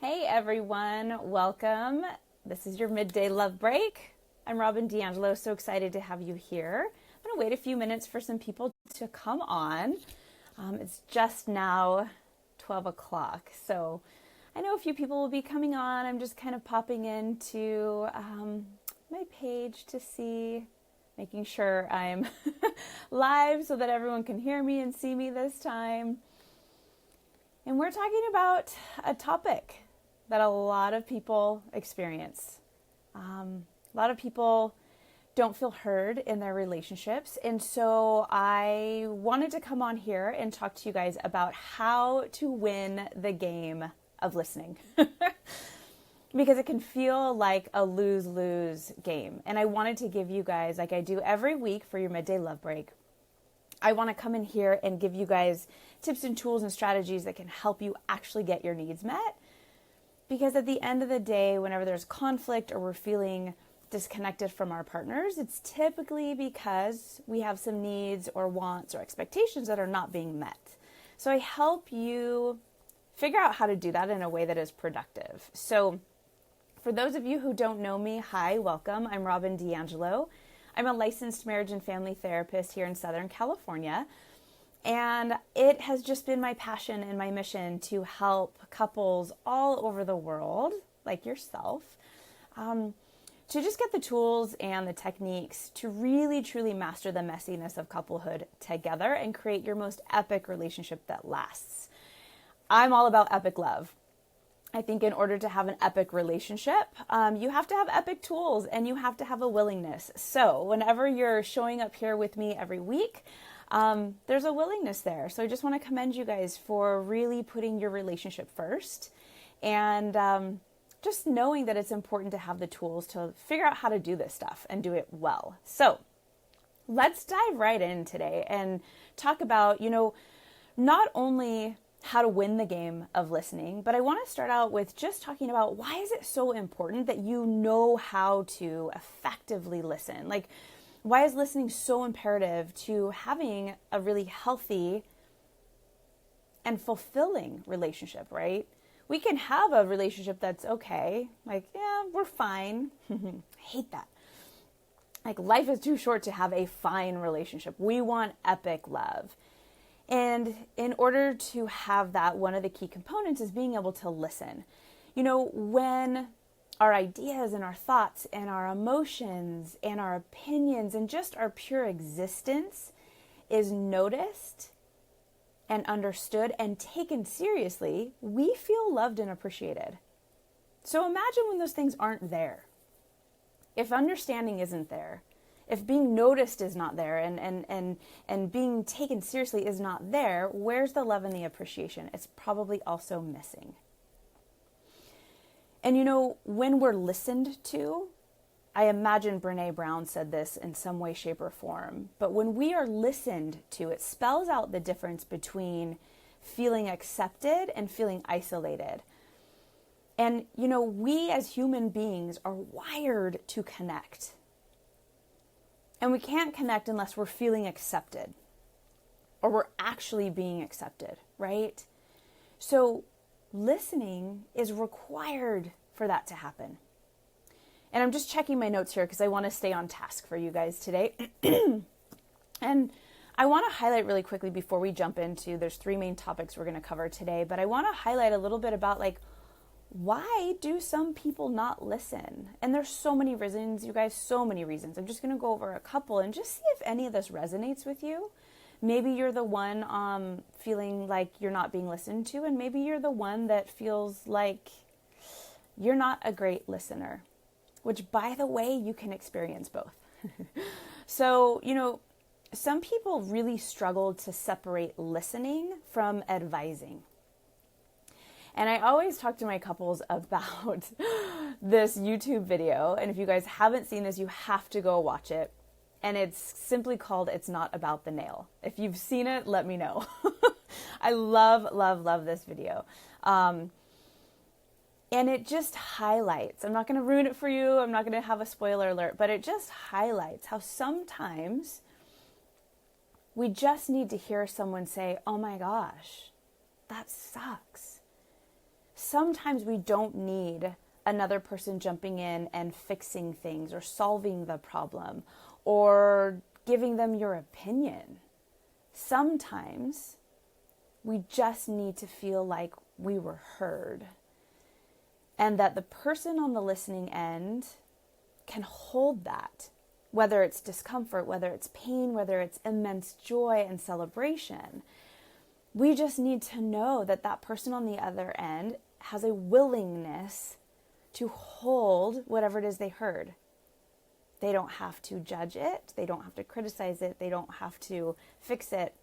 Hey everyone, welcome. This is your midday love break. I'm Robyn D'Angelo, so excited to have you here. I'm gonna wait a few minutes for some people to come on. It's just now 12 o'clock, so I know a few people will be coming on. I'm just kind of popping into my page to see, making sure I'm live so that everyone can hear me and see me this time. And we're talking about a topic that a lot of people experience. A lot of people don't feel heard in their relationships. And so I wanted to come on here and talk to you guys about how to win the game of listening. Because it can feel like a lose-lose game. And I wanted to give you guys, like I do every week for your midday love break, I want to come in here and give you guys tips and tools and strategies that can help you actually get your needs met. Because at the end of the day, whenever there's conflict or we're feeling disconnected from our partners, it's typically because we have some needs or wants or expectations that are not being met. So I help you figure out how to do that in a way that is productive. So for those of you who don't know me, hi, welcome. I'm Robyn D'Angelo. I'm a licensed marriage and family therapist here in Southern California. And it has just been my passion and my mission to help couples all over the world, like yourself, to just get the tools and the techniques to really, truly master the messiness of couplehood together and create your most epic relationship that lasts. I'm all about epic love. I think in order to have an epic relationship, you have to have epic tools and you have to have a willingness. So whenever you're showing up here with me every week, there's a willingness there. So I just want to commend you guys for really putting your relationship first and just knowing that it's important to have the tools to figure out how to do this stuff and do it well. So let's dive right in today and talk about, not only how to win the game of listening, but I want to start out with just talking about why is it so important that you know how to effectively listen? Like, why is listening so imperative to having a really healthy and fulfilling relationship, right? We can have a relationship that's okay, like, yeah, we're fine. I hate that. Like, life is too short to have a fine relationship. We want epic love. And in order to have that, one of the key components is being able to listen. When our ideas and our thoughts and our emotions and our opinions and just our pure existence is noticed and understood and taken seriously, we feel loved and appreciated. So imagine when those things aren't there. If understanding isn't there, if being noticed is not there and being taken seriously is not there, where's the love and the appreciation? It's probably also missing. And when we're listened to, I imagine Brene Brown said this in some way, shape, or form, but when we are listened to, it spells out the difference between feeling accepted and feeling isolated. And, we as human beings are wired to connect. And we can't connect unless we're feeling accepted or we're actually being accepted, right? So listening is required for that to happen. And I'm just checking my notes here because I want to stay on task for you guys today. And I want to highlight really quickly before we jump into, there's three main topics we're going to cover today, but I want to highlight a little bit about why do some people not listen? And there's so many reasons, you guys, so many reasons. I'm just going to go over a couple and just see if any of this resonates with you. Maybe you're the one feeling like you're not being listened to, and maybe you're the one that feels like you're not a great listener, which, by the way, you can experience both. So, some people really struggle to separate listening from advising. And I always talk to my couples about this YouTube video. And if you guys haven't seen this, you have to go watch it. And it's simply called It's Not About the Nail. If you've seen it, let me know. I love, love, love this video. And it just highlights, I'm not going to ruin it for you. I'm not going to have a spoiler alert, but it just highlights how sometimes we just need to hear someone say, oh my gosh, that sucks. sometimes we don't need another person jumping in and fixing things or solving the problem or giving them your opinion. Sometimes we just need to feel like we were heard, and that the person on the listening end can hold that, whether it's discomfort, whether it's pain, whether it's immense joy and celebration. We just need to know that that person on the other end has a willingness to hold whatever it is they heard. They don't have to judge it. They don't have to criticize it. They don't have to fix it.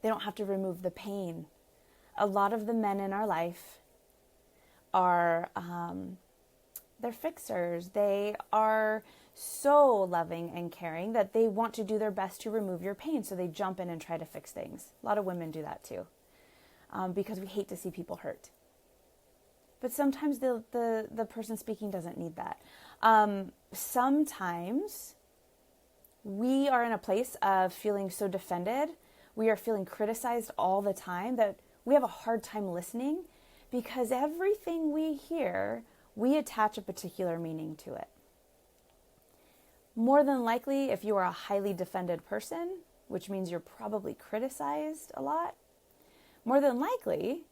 They don't have to remove the pain. A lot of the men in our life are, they're fixers. They are so loving and caring that they want to do their best to remove your pain. So they jump in and try to fix things. A lot of women do that too, because we hate to see people hurt. But sometimes the person speaking doesn't need that. Sometimes we are in a place of feeling so defended. We are feeling criticized all the time that we have a hard time listening, because everything we hear, we attach a particular meaning to it. More than likely, if you are a highly defended person, which means you're probably criticized a lot, more than likely,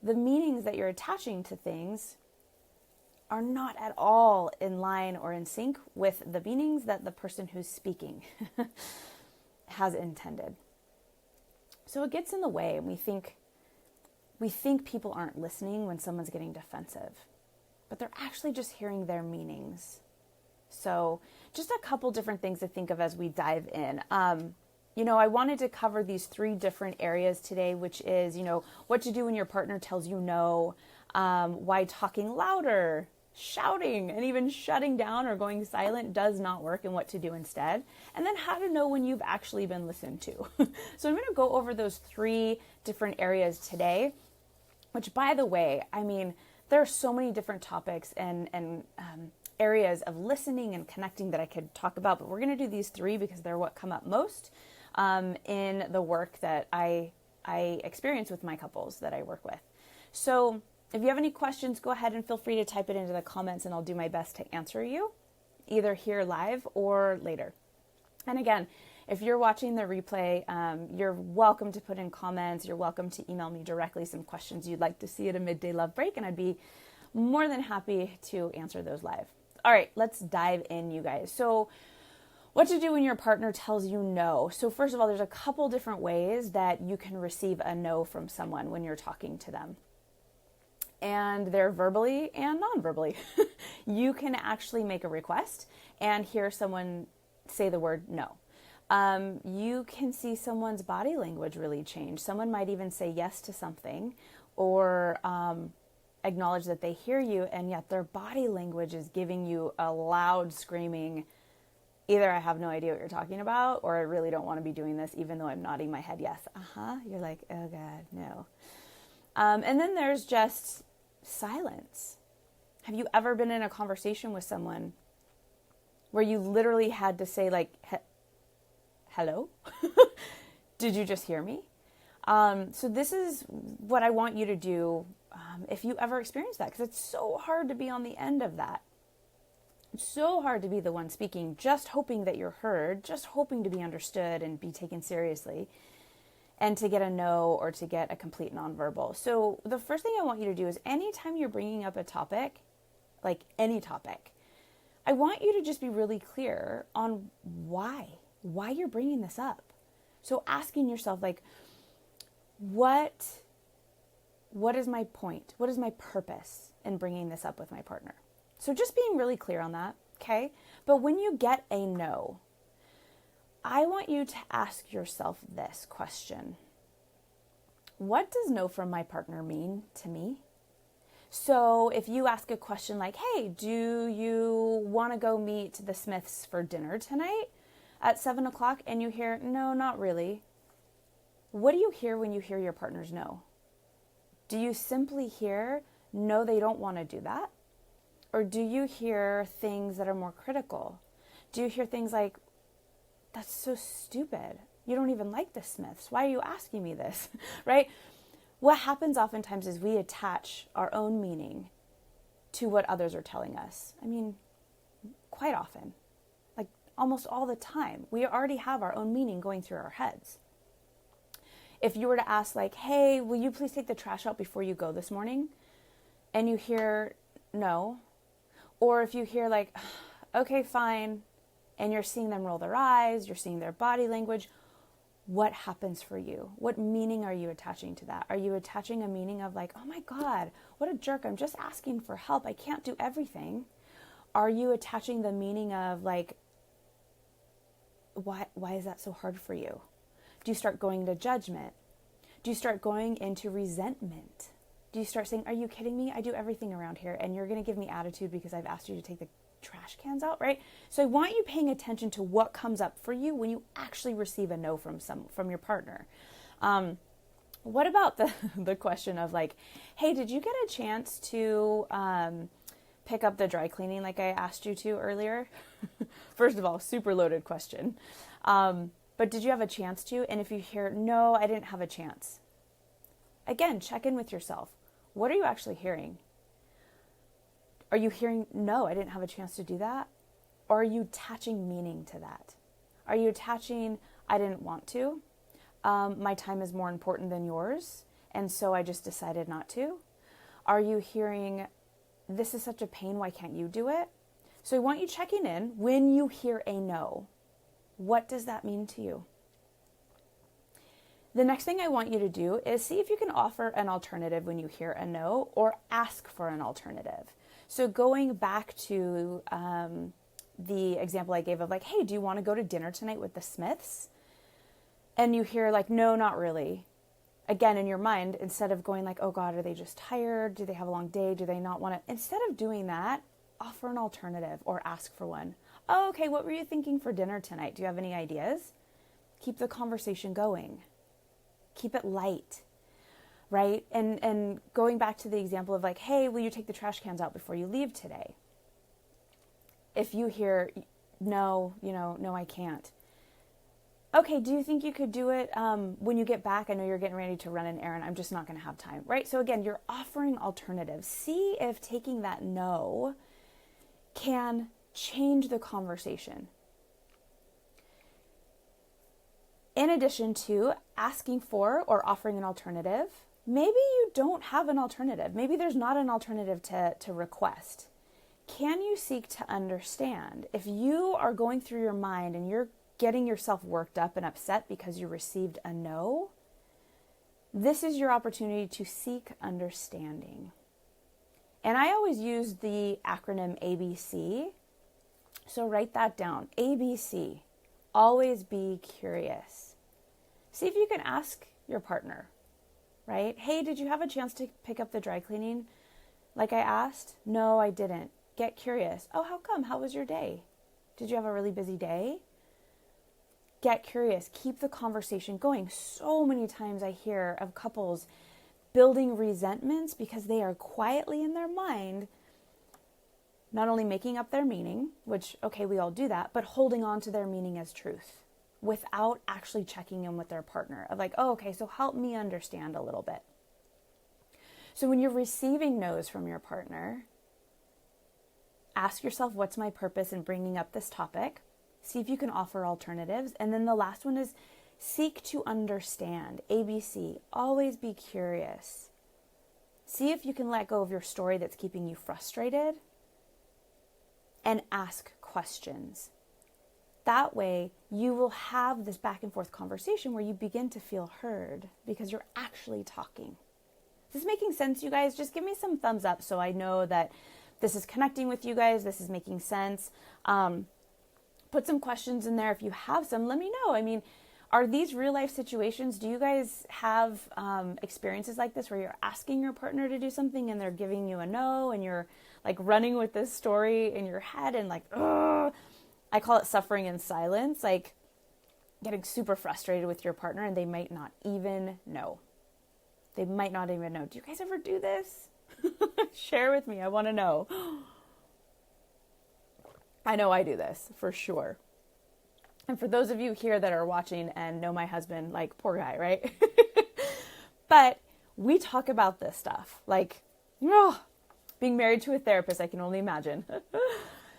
the meanings that you're attaching to things are not at all in line or in sync with the meanings that the person who's speaking has intended. So it gets in the way, and we think people aren't listening when someone's getting defensive, but they're actually just hearing their meanings. So just a couple different things to think of as we dive in. I wanted to cover these 3 different areas today, which is, what to do when your partner tells you no, why talking louder, shouting, and even shutting down or going silent does not work, and what to do instead, and then how to know when you've actually been listened to. So I'm going to go over those 3 different areas today, which, by the way, there are so many different topics and areas of listening and connecting that I could talk about, but we're going to do these 3 because they're what come up most in the work that I experience with my couples that I work with. So if you have any questions, go ahead and feel free to type it into the comments, and I'll do my best to answer you, either here live or later. And again, if you're watching the replay, you're welcome to put in comments. You're welcome to email me directly some questions you'd like to see at a midday love break, and I'd be more than happy to answer those live. All right, let's dive in, you guys. So what to do when your partner tells you no. So first of all, there's a couple different ways that you can receive a no from someone when you're talking to them. And they're verbally and non-verbally. You can actually make a request and hear someone say the word no. You can see someone's body language really change. Someone might even say yes to something, or acknowledge that they hear you, and yet their body language is giving you a loud screaming, either I have no idea what you're talking about, or I really don't want to be doing this, even though I'm nodding my head yes. You're like, oh God, no. And then there's just silence. Have you ever been in a conversation with someone where you literally had to say like, hello? Did you just hear me? So this is what I want you to do if you ever experience that, because it's so hard to be on the end of that. It's so hard to be the one speaking, just hoping that you're heard, just hoping to be understood and be taken seriously, and to get a no or to get a complete nonverbal. So the first thing I want you to do is, anytime you're bringing up a topic, like any topic, I want you to just be really clear on why you're bringing this up. So asking yourself, like, what is my point? What is my purpose in bringing this up with my partner? So just being really clear on that, okay? But when you get a no, I want you to ask yourself this question. What does no from my partner mean to me? So if you ask a question like, hey, do you want to go meet the Smiths for dinner tonight at 7:00? And you hear, no, not really. What do you hear when you hear your partner's no? Do you simply hear, no, they don't want to do that? Or do you hear things that are more critical? Do you hear things like, that's so stupid. You don't even like the Smiths. Why are you asking me this? Right? What happens oftentimes is we attach our own meaning to what others are telling us. I mean, quite often, like almost all the time, we already have our own meaning going through our heads. If you were to ask like, hey, will you please take the trash out before you go this morning? And you hear no. Or if you hear like, okay, fine, and you're seeing them roll their eyes, you're seeing their body language, what happens for you? What meaning are you attaching to that? Are you attaching a meaning of like, oh my God, what a jerk, I'm just asking for help, I can't do everything? Are you attaching the meaning of like, why is that so hard for you? Do you start going to judgment? Do you start going into resentment? Do you start saying, are you kidding me? I do everything around here and you're going to give me attitude because I've asked you to take the trash cans out, right? So I want you paying attention to what comes up for you when you actually receive a no from your partner. What about the question of like, hey, did you get a chance to pick up the dry cleaning like I asked you to earlier? First of all, super loaded question. But did you have a chance to? And if you hear, no, I didn't have a chance. Again, check in with yourself. What are you actually hearing? Are you hearing, no, I didn't have a chance to do that? Or are you attaching meaning to that? Are you attaching, I didn't want to? My time is more important than yours, and so I just decided not to? Are you hearing, this is such a pain, why can't you do it? So I want you checking in when you hear a no. What does that mean to you? The next thing I want you to do is see if you can offer an alternative when you hear a no, or ask for an alternative. So going back to the example I gave of like, hey, do you want to go to dinner tonight with the Smiths? And you hear like, no, not really. Again, in your mind, instead of going like, oh God, are they just tired? Do they have a long day? Do they not want to? Instead of doing that, offer an alternative or ask for one. Oh, okay, what were you thinking for dinner tonight? Do you have any ideas? Keep the conversation going. Keep it light, right? And going back to the example of like, hey, will you take the trash cans out before you leave today? If you hear, no, no, I can't. Okay, do you think you could do it when you get back? I know you're getting ready to run an errand. I'm just not going to have time, right? So again, you're offering alternatives. See if taking that no can change the conversation. In addition to asking for or offering an alternative, maybe you don't have an alternative. Maybe there's not an alternative to request. Can you seek to understand? If you are going through your mind and you're getting yourself worked up and upset because you received a no, this is your opportunity to seek understanding. And I always use the acronym ABC. So write that down. ABC. Always be curious. See if you can ask your partner, right? Hey, did you have a chance to pick up the dry cleaning like I asked? No, I didn't. Get curious. Oh, how come? How was your day? Did you have a really busy day? Get curious. Keep the conversation going. So many times I hear of couples building resentments because they are quietly in their mind not only making up their meaning, which, okay, we all do that, but holding on to their meaning as truth without actually checking in with their partner of like, oh, okay, so help me understand a little bit. So when you're receiving no's from your partner, ask yourself, what's my purpose in bringing up this topic? See if you can offer alternatives. And then the last one is seek to understand. ABC, always be curious. See if you can let go of your story that's keeping you frustrated and ask questions. That way, you will have this back and forth conversation where you begin to feel heard because you're actually talking. Is this making sense, you guys? Just give me some thumbs up so I know that this is connecting with you guys. This is making sense. Put some questions in there. If you have some, let me know. I mean, are these real life situations? Do you guys have experiences like this where you're asking your partner to do something and they're giving you a no and you're like running with this story in your head and like, ugh. I call it suffering in silence, like getting super frustrated with your partner and they might not even know. They might not even know. Do you guys ever do this? Share with me. I want to know. I know I do this for sure. And for those of you here that are watching and know my husband, like poor guy, right? But we talk about this stuff. Like, oh, being married to a therapist, I can only imagine.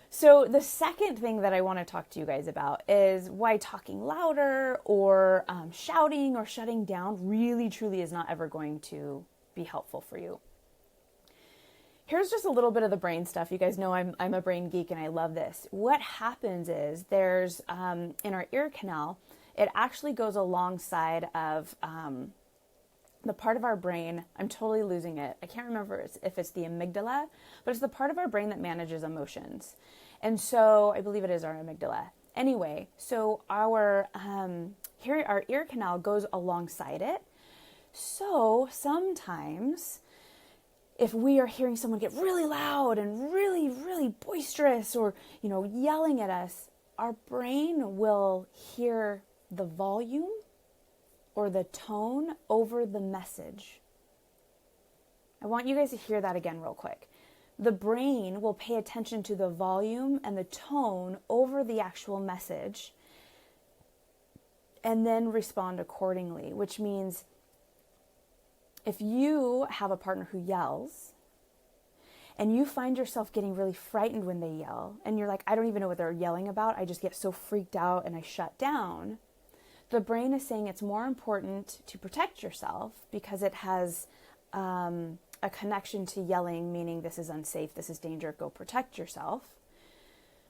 So the second thing that I want to talk to you guys about is why talking louder or shouting or shutting down really truly is not ever going to be helpful for you. Here's just a little bit of the brain stuff. You guys know I'm a brain geek and I love this. What happens is there's in our ear canal, it actually goes alongside of the part of our brain. I'm totally losing it. I can't remember if it's the amygdala, but it's the part of our brain that manages emotions. And so I believe it is our amygdala. Anyway, so our ear canal goes alongside it. So sometimes if we are hearing someone get really loud and really, really boisterous or, yelling at us, our brain will hear the volume or the tone over the message. I want you guys to hear that again real quick. The brain will pay attention to the volume and the tone over the actual message and then respond accordingly, which means if you have a partner who yells and you find yourself getting really frightened when they yell and you're like, I don't even know what they're yelling about, I just get so freaked out and I shut down, the brain is saying it's more important to protect yourself because it has a connection to yelling, meaning this is unsafe, this is danger, go protect yourself,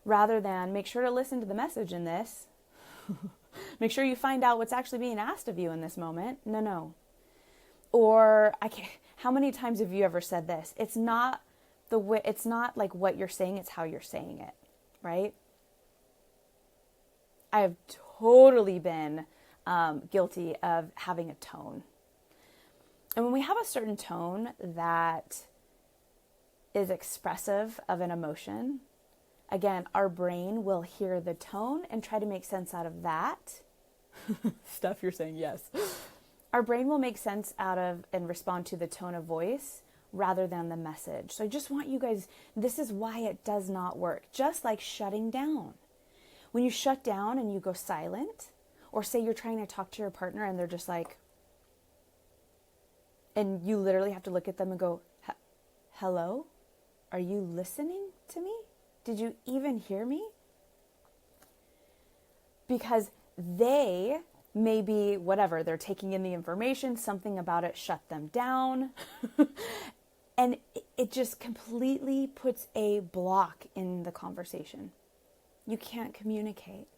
rather than make sure to listen to the message in this. Make sure you find out what's actually being asked of you in this moment. No. Or how many times have you ever said this? It's not like what you're saying, it's how you're saying it, right? I have totally been guilty of having a tone. And when we have a certain tone that is expressive of an emotion, again, our brain will hear the tone and try to make sense out of that. Stuff you're saying, yes. Our brain will make sense out of and respond to the tone of voice rather than the message. So I just want you guys, this is why it does not work. Just like shutting down. When you shut down and you go silent, or say you're trying to talk to your partner and they're just like, and you literally have to look at them and go, hello? Are you listening to me? Did you even hear me? Because they may be whatever, they're taking in the information, something about it shut them down. And it just completely puts a block in the conversation. You can't communicate.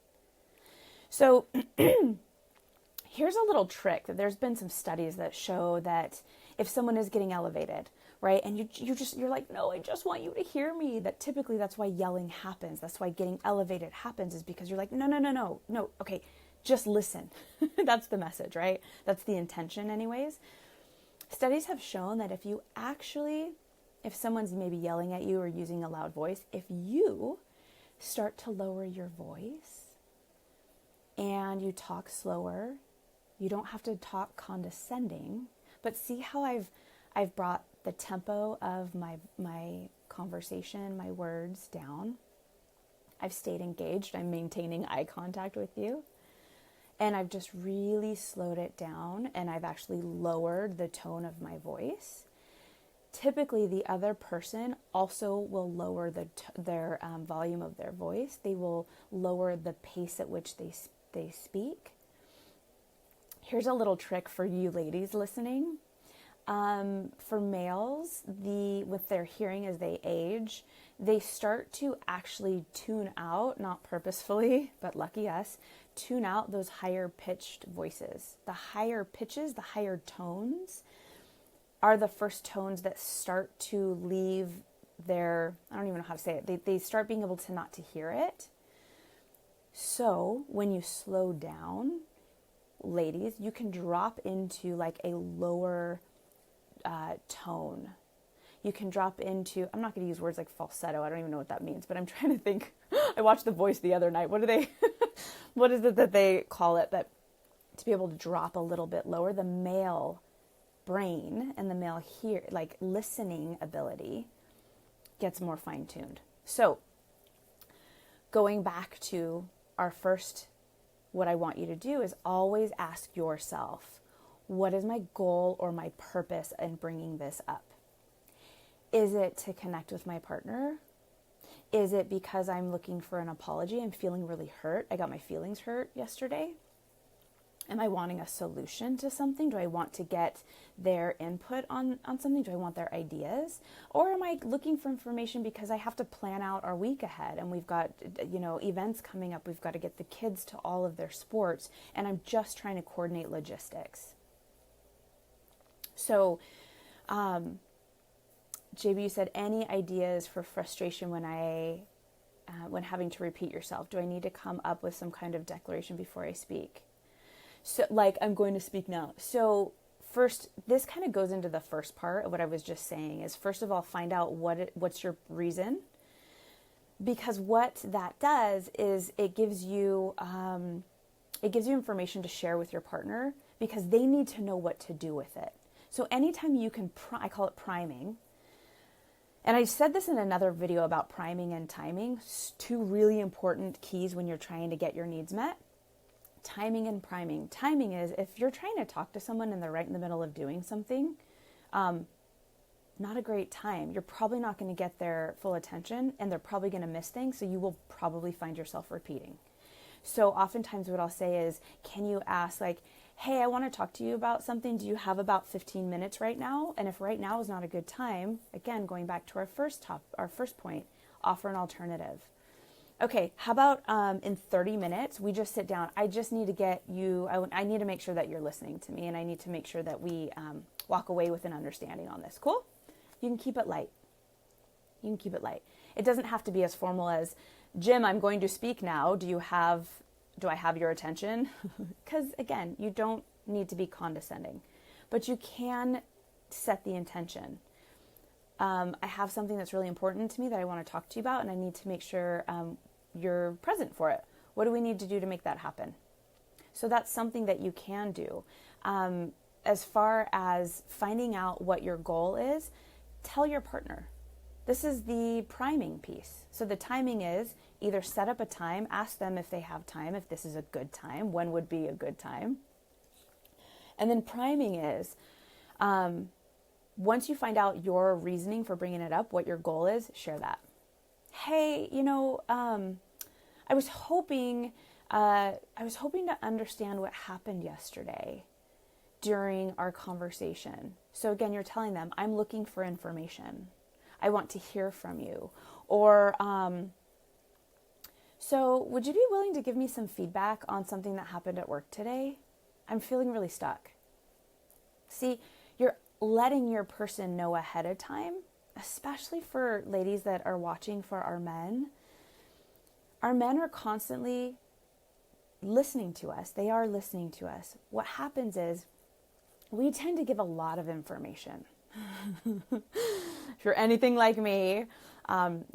So here's a little trick. There's been some studies that show that if someone is getting elevated, right, and you're like, no, I just want you to hear me, that typically that's why yelling happens. That's why getting elevated happens, is because you're like, no, okay, just listen. That's the message, right? That's the intention anyways. Studies have shown that if someone's maybe yelling at you or using a loud voice, if you start to lower your voice and you talk slower, you don't have to talk condescending, but see how I've brought the tempo of my conversation, my words down. I've stayed engaged. I'm maintaining eye contact with you. And I've just really slowed it down, and I've actually lowered the tone of my voice. Typically, the other person also will lower their volume of their voice. They will lower the pace at which they speak. Here's a little trick for you ladies listening. For males, with their hearing as they age, they start to actually tune out, not purposefully, but lucky us, tune out those higher pitched voices. The higher pitches, the higher tones are the first tones that start to leave their, I don't even know how to say it, they start being able to not to hear it. So when you slow down, ladies, you can drop into like a lower tone. You can drop into, I'm not going to use words like falsetto. I don't even know what that means, but I'm trying to think. I watched The Voice the other night. What is it that they call it? But to be able to drop a little bit lower, the male brain and the male listening ability gets more fine-tuned. So going back to our first, what I want you to do is always ask yourself, What is my goal or my purpose in bringing this up? Is it to connect with my partner? Is it because I'm looking for an apology? I'm feeling really hurt. I got my feelings hurt yesterday. Am I wanting a solution to something? Do I want to get their input on something? Do I want their ideas? Or am I looking for information because I have to plan out our week ahead and we've got, events coming up. We've got to get the kids to all of their sports and I'm just trying to coordinate logistics. So, JB, you said any ideas for frustration when having to repeat yourself? Do I need to come up with some kind of declaration before I speak? So, like, I'm going to speak now. So first, this kind of goes into the first part of what I was just saying is, first of all, find out what's your reason. Because what that does is it gives you information to share with your partner because they need to know what to do with it. So anytime you can, I call it priming. And I said this in another video about priming and timing, two really important keys when you're trying to get your needs met. Timing and priming. Timing is if you're trying to talk to someone and they're right in the middle of doing something, not a great time. You're probably not going to get their full attention and they're probably going to miss things. So you will probably find yourself repeating. So oftentimes what I'll say is, can you ask like, hey, I want to talk to you about something. Do you have about 15 minutes right now? And if right now is not a good time, again, going back to our first point, offer an alternative. Okay, how about in 30 minutes, we just sit down. I just need to get you, I need to make sure that you're listening to me and I need to make sure that we walk away with an understanding on this. Cool? You can keep it light. It doesn't have to be as formal as, Jim, I'm going to speak now. Do I have your attention? Because again, you don't need to be condescending, but you can set the intention. I have something that's really important to me that I want to talk to you about, and I need to make sure you're present for it. What do we need to do to make that happen? So that's something that you can do. As far as finding out what your goal is, tell your partner. This is the priming piece. So the timing is either set up a time, ask them if they have time, if this is a good time, when would be a good time. And then priming is, once you find out your reasoning for bringing it up, what your goal is, share that. Hey, I was hoping to understand what happened yesterday during our conversation. So again, you're telling them, I'm looking for information. I want to hear from you. Or, so would you be willing to give me some feedback on something that happened at work today? I'm feeling really stuck. See, you're letting your person know ahead of time, especially for ladies that are watching for our men. Our men are constantly listening to us. They are listening to us. What happens is we tend to give a lot of information. If you're anything like me,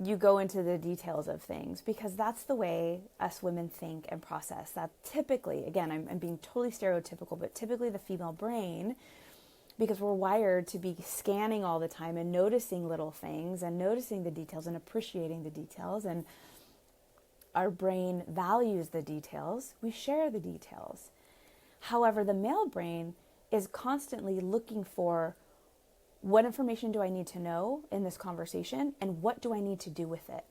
you go into the details of things because that's the way us women think and process. That typically, again, I'm being totally stereotypical, but typically the female brain, because we're wired to be scanning all the time and noticing little things and noticing the details and appreciating the details, and our brain values the details, we share the details. However, the male brain is constantly looking for, what information do I need to know in this conversation and what do I need to do with it?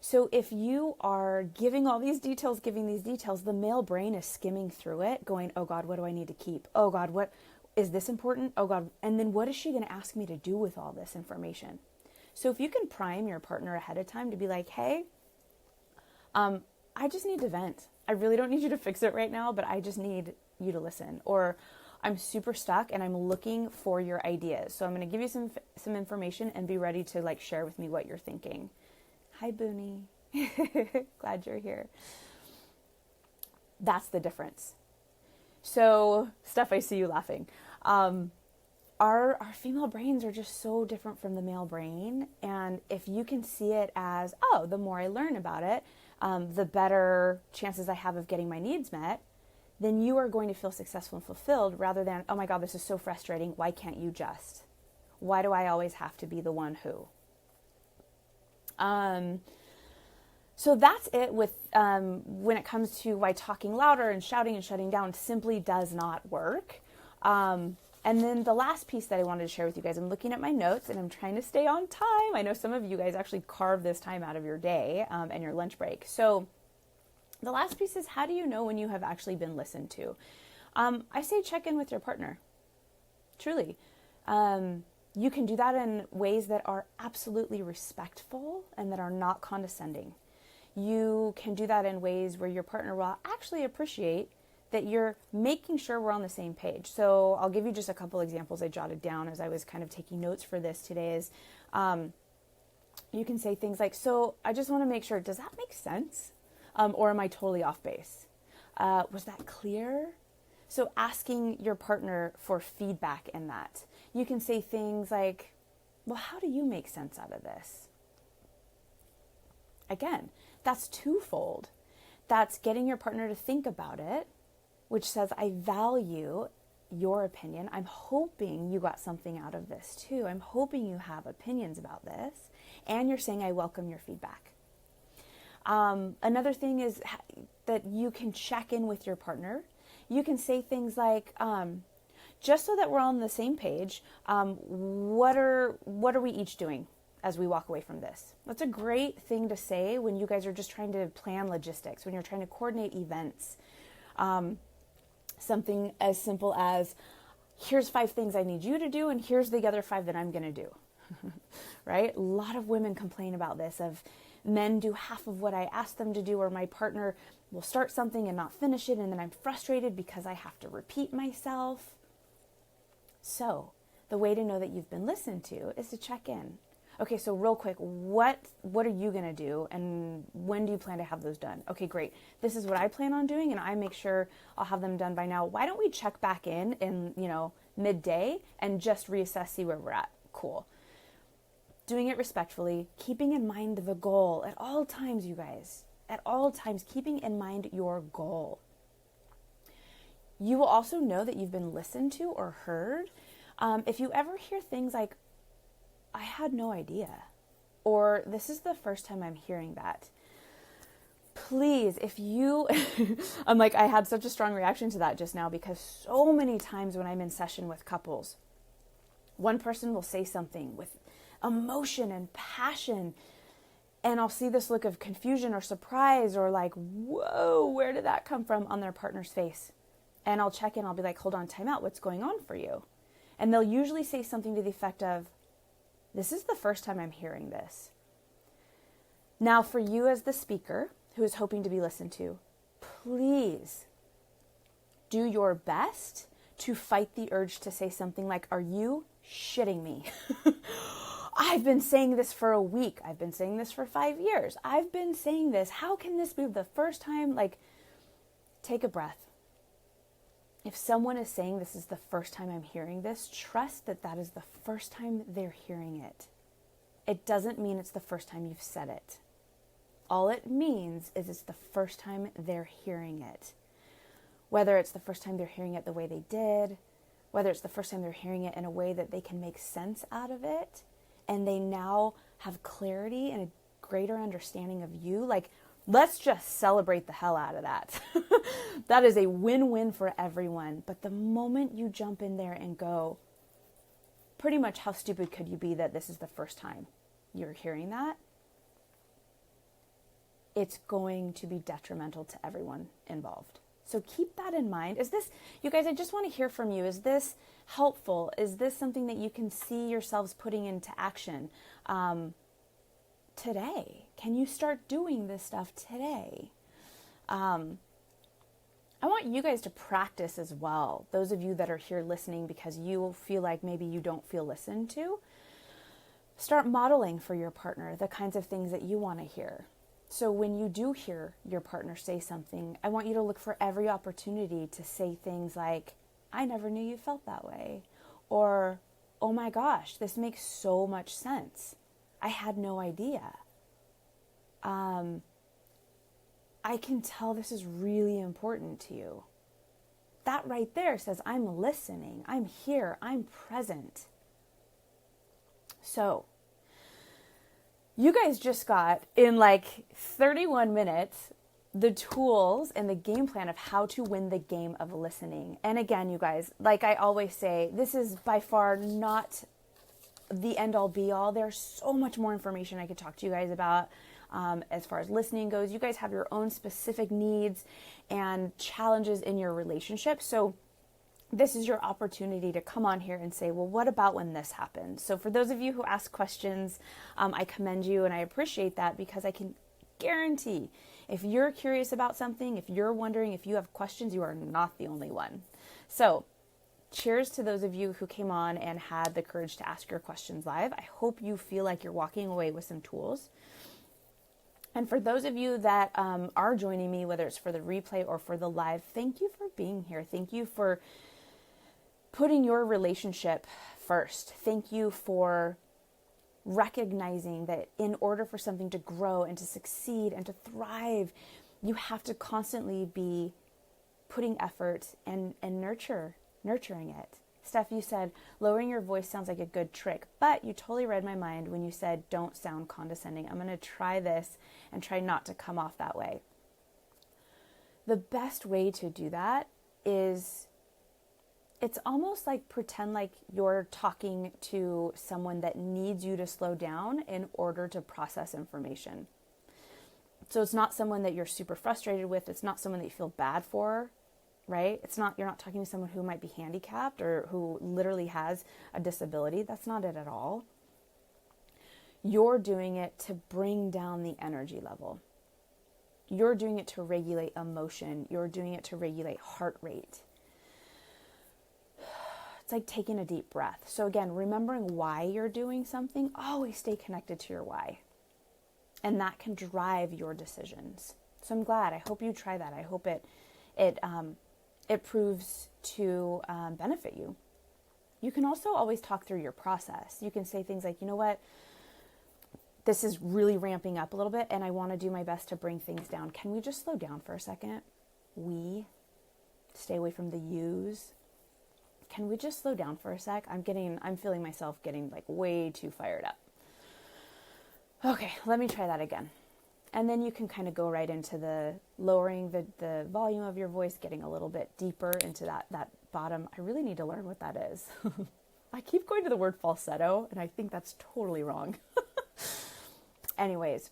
So if you are giving these details, the male brain is skimming through it going, oh God, what do I need to keep? Oh God, what is this important? Oh God. And then what is she going to ask me to do with all this information? So if you can prime your partner ahead of time to be like, hey, I just need to vent. I really don't need you to fix it right now, but I just need you to listen. Or I'm super stuck and I'm looking for your ideas. So I'm going to give you some information and be ready to share with me what you're thinking. Hi, Booney. Glad you're here. That's the difference. So, Steph, I see you laughing. Our female brains are just so different from the male brain. And if you can see it as, oh, the more I learn about it, the better chances I have of getting my needs met, then you are going to feel successful and fulfilled rather than, oh my God, this is so frustrating. Why can't you just? Why do I always have to be the one who? So that's it with when it comes to why talking louder and shouting and shutting down simply does not work. And then the last piece that I wanted to share with you guys, I'm looking at my notes and I'm trying to stay on time. I know some of you guys actually carve this time out of your day and your lunch break. So the last piece is, how do you know when you have actually been listened to? I say check in with your partner. Truly. You can do that in ways that are absolutely respectful and that are not condescending. You can do that in ways where your partner will actually appreciate that you're making sure we're on the same page. So I'll give you just a couple examples I jotted down as I was kind of taking notes for this today is, you can say things like, so I just want to make sure, does that make sense? Or am I totally off base? Was that clear? So asking your partner for feedback in that. You can say things like, well, how do you make sense out of this? Again, that's twofold. That's getting your partner to think about it, which says, I value your opinion. I'm hoping you got something out of this too. I'm hoping you have opinions about this. And you're saying, I welcome your feedback. Another thing is that you can check in with your partner. You can say things like, just so that we're on the same page, what are we each doing as we walk away from this? That's a great thing to say when you guys are just trying to plan logistics, when you're trying to coordinate events. Something as simple as, here's 5 things I need you to do, and here's the other 5 that I'm going to do. Right? A lot of women complain about this, of men do half of what I ask them to do, or my partner will start something and not finish it, and then I'm frustrated because I have to repeat myself. So the way to know that you've been listened to is to check in. Okay, so real quick, what are you going to do, and when do you plan to have those done? Okay, great. This is what I plan on doing, and I make sure I'll have them done by now. Why don't we check back in midday and just reassess, see where we're at? Cool. Doing it respectfully, keeping in mind the goal at all times, you guys. At all times, keeping in mind your goal. You will also know that you've been listened to or heard if you ever hear things like, I had no idea, or this is the first time I'm hearing that. Please, if you, I'm like, I had such a strong reaction to that just now, because so many times when I'm in session with couples, one person will say something with emotion and passion, and I'll see this look of confusion or surprise or like, whoa, where did that come from on their partner's face? And I'll check in, I'll be like, hold on, time out, what's going on for you? And they'll usually say something to the effect of, this is the first time I'm hearing this. Now, for you as the speaker who is hoping to be listened to, please do your best to fight the urge to say something like, are you shitting me? I've been saying this for a week. I've been saying this for 5 years. I've been saying this. How can this be the first time? Like, take a breath. If someone is saying this is the first time I'm hearing this, trust that that is the first time they're hearing it. It doesn't mean it's the first time you've said it. All it means is it's the first time they're hearing it. Whether it's the first time they're hearing it the way they did, whether it's the first time they're hearing it in a way that they can make sense out of it, and they now have clarity and a greater understanding of you, like, let's just celebrate the hell out of that. That is a win-win for everyone. But the moment you jump in there and go, pretty much how stupid could you be that this is the first time you're hearing that? It's going to be detrimental to everyone involved. So keep that in mind. Is this, you guys, I just want to hear from you. Is this helpful? Is this something that you can see yourselves putting into action today? Can you start doing this stuff today? I want you guys to practice as well. Those of you that are here listening because you feel like maybe you don't feel listened to, start modeling for your partner the kinds of things that you want to hear. So when you do hear your partner say something, I want you to look for every opportunity to say things like, I never knew you felt that way. Or, oh my gosh, this makes so much sense. I had no idea. I can tell this is really important to you. That right there says, I'm listening, I'm here, I'm present. So, you guys just got, in like 31 minutes, the tools and the game plan of how to win the game of listening. And again, you guys, like I always say, this is by far not the end all be all. There's so much more information I could talk to you guys about as far as listening goes. You guys have your own specific needs and challenges in your relationship. So this is your opportunity to come on here and say, well, what about when this happens? So for those of you who ask questions, I commend you and I appreciate that, because I can guarantee if you're curious about something, if you're wondering, if you have questions, you are not the only one. So cheers to those of you who came on and had the courage to ask your questions live. I hope you feel like you're walking away with some tools. And for those of you that are joining me, whether it's for the replay or for the live, thank you for being here. Thank you for putting your relationship first. Thank you for recognizing that in order for something to grow and to succeed and to thrive, you have to constantly be putting effort and nurturing it. Steph, you said lowering your voice sounds like a good trick, but you totally read my mind when you said don't sound condescending. I'm going to try this and try not to come off that way. The best way to do that is, it's almost like pretend like you're talking to someone that needs you to slow down in order to process information. So it's not someone that you're super frustrated with. It's not someone that you feel bad for, right? You're not talking to someone who might be handicapped or who literally has a disability. That's not it at all. You're doing it to bring down the energy level. You're doing it to regulate emotion. You're doing it to regulate heart rate. It's like taking a deep breath. So again, remembering why you're doing something, always stay connected to your why. And that can drive your decisions. So I'm glad. I hope you try that. I hope it proves to benefit you. You can also always talk through your process. You can say things like, you know what, this is really ramping up a little bit and I want to do my best to bring things down. Can we just slow down for a second? Stay away from the yous. Can we just slow down for a sec? I'm feeling myself getting like way too fired up. Okay, let me try that again. And then you can kind of go right into the lowering the volume of your voice, getting a little bit deeper into that bottom. I really need to learn what that is. I keep going to the word falsetto, and I think that's totally wrong. Anyways,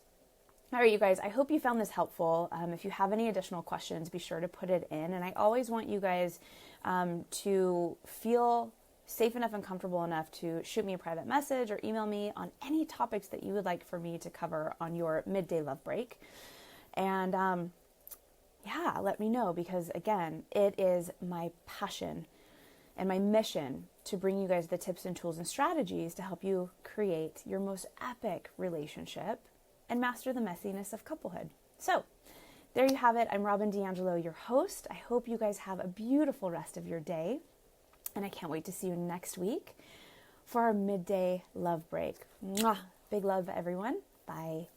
all right, you guys, I hope you found this helpful. If you have any additional questions, be sure to put it in. And I always want you guys to feel safe enough and comfortable enough to shoot me a private message or email me on any topics that you would like for me to cover on your midday love break. And let me know, because again, it is my passion and my mission to bring you guys the tips and tools and strategies to help you create your most epic relationship and master the messiness of couplehood. So there you have it. I'm Robyn DeAngelo, your host. I hope you guys have a beautiful rest of your day. And I can't wait to see you next week for our midday love break. Mwah! Big love, everyone. Bye.